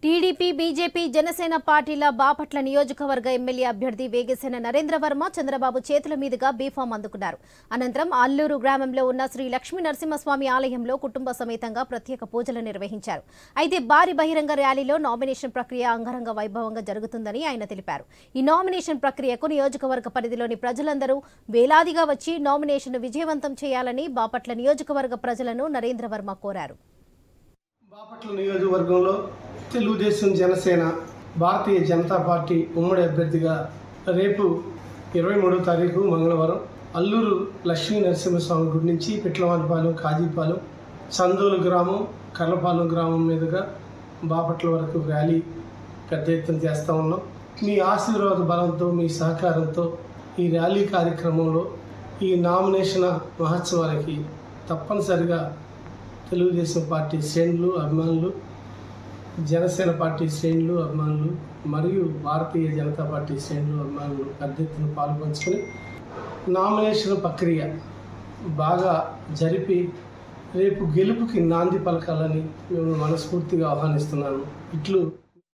TDP, BJP, Janasena పార్టీల బాపట్ల నియోజకవర్గ MLA అభ్యర్థి వేగేసేన నరేంద్ర వర్మ చంద్రబాబు చేతుల మీదుగా బీఫామ్ అందుకున్నారు. అనంతరం అల్లూరు గ్రామంలో ఉన్న శ్రీ లక్ష్మీ నరసింహస్వామి ఆలయంలో కుటుంబ సమేతంగా ప్రత్యేక పూజలు నిర్వహించారు. అయితే భారీ బహిరంగ ర్యాలీలో నామినేషన్ ప్రక్రియ అంగరంగ వైభవంగా జరుగుతుందని ఆయన తెలిపారు. ఈ నామినేషన్ ప్రక్రియకు నియోజకవర్గ పరిధిలోని ప్రజలందరూ వేలాదిగా వచ్చి నామినేషన్ విజయవంతం చేయాలని బాపట్ల నియోజకవర్గ ప్రజలను నరేంద్ర వర్మ కోరారు. బాపట్ల నియోజకవర్గంలో తెలుగుదేశం, జనసేన, భారతీయ జనతా పార్టీ ఉమ్మడి అభ్యర్థిగా రేపు 23వ తారీఖు మంగళవారం అల్లూరు లక్ష్మీ నరసింహస్వామి గుడి నుంచి పిట్లవానిపాలెం, కాజీపాలెం, సందోలు గ్రామం, కర్లపాలెం గ్రామం మీదుగా బాపట్ల వరకు ర్యాలీ పెద్ద ఎత్తున చేస్తూ ఉన్నాం. మీ ఆశీర్వాద బలంతో, మీ సహకారంతో ఈ ర్యాలీ కార్యక్రమంలో ఈ నామినేషన్ మహోత్సవాలకి తప్పనిసరిగా తెలుగుదేశం పార్టీ శ్రేణులు, అభిమానులు, జనసేన పార్టీ శ్రేణులు, అభిమానులు మరియు భారతీయ జనతా పార్టీ శ్రేణులు, అభిమానులు పెద్ద ఎత్తున పాల్పంచుకొని నామినేషన్ ప్రక్రియ బాగా జరిపి రేపు గెలుపుకి నాంది పలకాలని మేము మనస్ఫూర్తిగా ఆహ్వానిస్తున్నాను. ఇట్లు